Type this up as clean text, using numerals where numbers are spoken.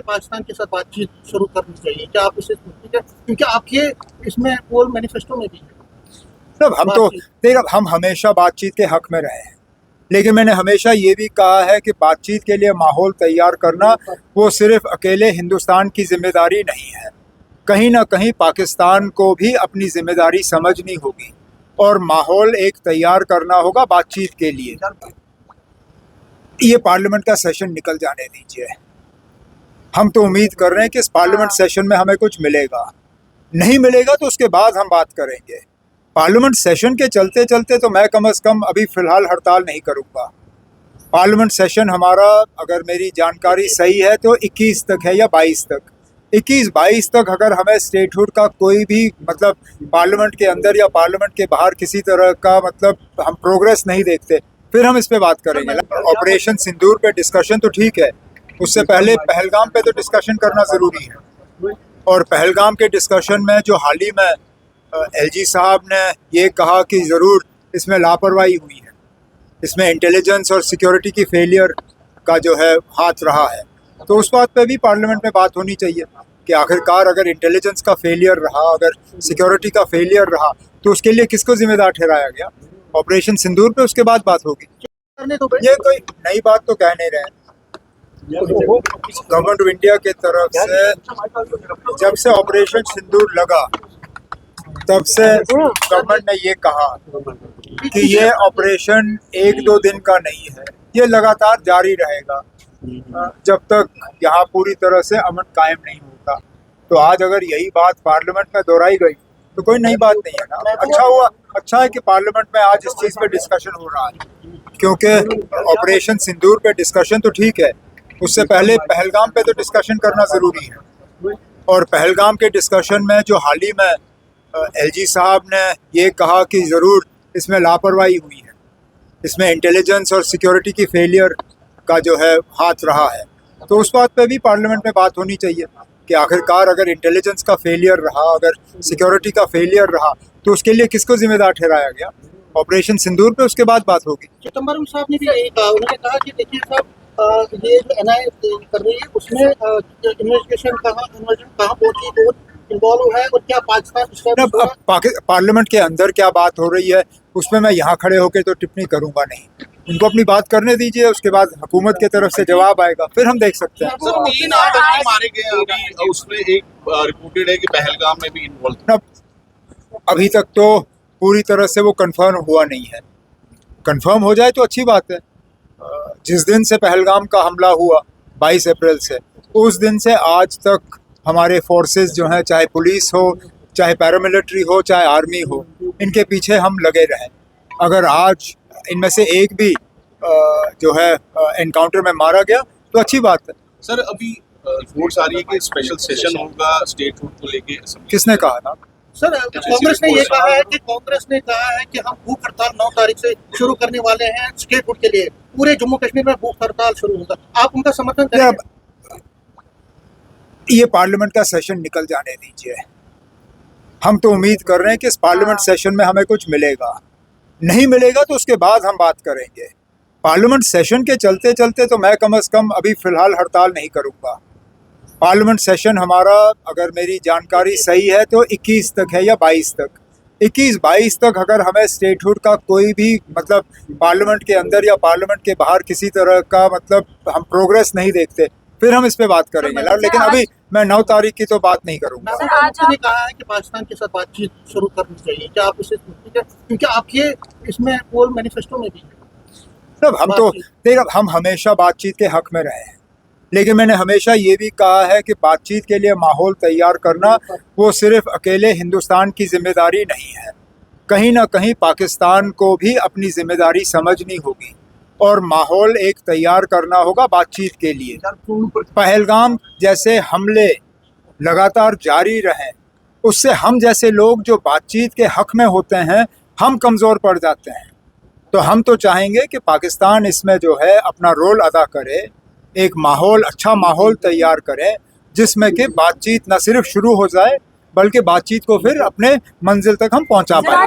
पाकिस्तान के साथ बातचीत शुरू करनी चाहिए, क्या आप इसे ठीक है, क्योंकि आपके इसमें पोल मैनिफेस्टो में भी है। मतलब हम तो देखिए, हम हमेशा बातचीत के हक में रहे हैं, लेकिन मैंने हमेशा ये भी कहा है कि बातचीत के लिए माहौल तैयार करना वो सिर्फ अकेले हिंदुस्तान की जिम्मेदारी नहीं है। कहीं ना कहीं पाकिस्तान को भी अपनी जिम्मेदारी समझनी होगी और माहौल एक तैयार करना होगा बातचीत के लिए। ये पार्लियामेंट का सेशन निकल जाने दीजिए। हम तो उम्मीद कर रहे हैं कि इस पार्लियामेंट सेशन में हमें कुछ मिलेगा, नहीं मिलेगा तो उसके बाद हम बात करेंगे। पार्लियामेंट सेशन के चलते चलते तो मैं कम से कम अभी फ़िलहाल हड़ताल नहीं करूँगा। पार्लियामेंट सेशन हमारा, अगर मेरी जानकारी सही है, तो 21 तक है या 22 तक। 21-22 तक अगर हमें स्टेटहुड का कोई भी मतलब पार्लियामेंट के अंदर या पार्लियामेंट के बाहर किसी तरह का मतलब हम प्रोग्रेस नहीं देखते, फिर हम इस पे बात करेंगे। ऑपरेशन सिंदूर पे डिस्कशन तो ठीक है, उससे पहले पहलगाम पे तो डिस्कशन करना ज़रूरी है। और पहलगाम के डिस्कशन में जो हाल ही में एलजी साहब ने ये कहा कि ज़रूर इसमें लापरवाही हुई है, इसमें इंटेलिजेंस और सिक्योरिटी की फेलियर का जो है हाथ रहा है, तो उस बात पे भी पार्लियामेंट में बात होनी चाहिए कि आखिरकार अगर इंटेलिजेंस का फेलियर रहा, अगर सिक्योरिटी का फेलियर रहा, तो उसके लिए किसको जिम्मेदार ठहराया गया। ऑपरेशन सिंदूर पे उसके बाद बात होगी। ये कोई नई बात तो कह नहीं रहे। गवर्नमेंट ऑफ इंडिया की तरफ से जब से ऑपरेशन सिंदूर लगा, तब से गवर्नमेंट ने ये कहा कि ये ऑपरेशन 1-2 दिन का नहीं है, ये लगातार जारी रहेगा जब तक यहाँ पूरी तरह से अमन कायम नहीं होता। तो आज अगर यही बात पार्लियामेंट में दोहराई गई तो कोई नई बात नहीं है ना। अच्छा हुआ, अच्छा है कि पार्लियामेंट में आज इस चीज़ पे डिस्कशन हो रहा है, क्योंकि ऑपरेशन सिंदूर पे डिस्कशन तो ठीक है, उससे पहले पहलगाम पे तो डिस्कशन करना ज़रूरी है। और पहलगाम के डिस्कशन में जो हाल ही में एलजी साहब ने ये कहा कि ज़रूर इसमें लापरवाही हुई है, इसमें इंटेलिजेंस और सिक्योरिटी की फेलियर का जो है हाथ रहा है, तो उस बात पे भी पार्लियामेंट में बात होनी चाहिए कि आखिरकार अगर इंटेलिजेंस का फेलियर रहा, अगर सिक्योरिटी का फेलियर रहा, तो उसके लिए किसको जिम्मेदार ठहराया गया। ऑपरेशन सिंदूर पे उसके बाद बात होगी। चिदम्बरम साहब ने भी यही कहा, उन्होंने कहा कि देखिए साहब, ये जो एनआईए कर रही है उसमें इन्वेस्टिगेशन कहाँ पहुंची, कौन इन्वॉल्व है और क्या पाकिस्तान। पार्लियामेंट के अंदर क्या बात हो रही है उसमें मैं यहाँ खड़े होकर तो टिप्पणी करूंगा नहीं। उनको अपनी बात करने दीजिए, उसके बाद हुकूमत की तरफ से जवाब आएगा, फिर हम देख सकते हैं। सर, 3 आतंकी मारे गए अभी, उसमें एक रिपोर्टेड है कि पहलगाम में भी इन्वॉल्व। अभी तक तो पूरी तरह से वो कंफर्म हुआ नहीं है। कंफर्म हो जाए तो अच्छी बात है। जिस दिन से पहलगाम का हमला हुआ 22 अप्रैल से, उस दिन से आज तक हमारे फोर्सेस जो हैं, चाहे पुलिस हो, चाहे पैरामिलिट्री हो, चाहे आर्मी हो, इनके पीछे हम लगे रहें। अगर आज इनमें से एक भी जो है एनकाउंटर में मारा गया तो अच्छी बात है। सर, अभी रिपोर्ट्स आ रही है कि स्पेशल सेशन होगा स्टेटहुड को लेके। किसने कहा था? सर, कांग्रेस ने ये कहा है कि हम भूख हड़ताल 9 तारीख से शुरू करने वाले हैं स्टेटहुड के लिए। पूरे जम्मू कश्मीर में भूख हड़ताल शुरू होगा, आप उनका समर्थन करेंगे? ये पार्लियामेंट का सेशन निकल जाने दीजिए। हम तो उम्मीद कर रहे हैं कि इस पार्लियामेंट सेशन में हमें कुछ मिलेगा, नहीं मिलेगा तो उसके बाद हम बात करेंगे। पार्लियामेंट सेशन के चलते चलते तो मैं कम से कम अभी फ़िलहाल हड़ताल नहीं करूँगा। पार्लियामेंट सेशन हमारा, अगर मेरी जानकारी सही है, तो 21 तक है या 22 तक। 21-22 तक अगर हमें स्टेटहुड का कोई भी मतलब पार्लियामेंट के अंदर या पार्लियामेंट के बाहर किसी तरह का मतलब हम प्रोग्रेस नहीं देखते, फिर हम इस पे बात करेंगे। लेकिन अभी मैं 9 तारीख की तो बात नहीं करूँगा। आपने कहा है कि पाकिस्तान के साथ बातचीत शुरू करनी चाहिए, क्या आप इसे ठीक है, क्योंकि आपके इसमें पोल मैनिफेस्टो में भी है। हम तो देखिए, हम हमेशा बातचीत के हक में रहे हैं, लेकिन मैंने हमेशा ये भी कहा है कि बातचीत के लिए माहौल तैयार करना वो सिर्फ अकेले हिंदुस्तान की जिम्मेदारी नहीं है। कहीं ना कहीं पाकिस्तान को भी अपनी जिम्मेदारी समझनी होगी और माहौल एक तैयार करना होगा बातचीत के लिए। पहलगाम जैसे हमले लगातार जारी रहें, उससे हम जैसे लोग जो बातचीत के हक में होते हैं, हम कमज़ोर पड़ जाते हैं। तो हम तो चाहेंगे कि पाकिस्तान इसमें जो है अपना रोल अदा करे, एक माहौल, अच्छा माहौल तैयार करें जिसमें कि बातचीत न सिर्फ शुरू हो जाए बल्कि बातचीत को फिर अपने मंजिल तक हम पहुंचा पाएं।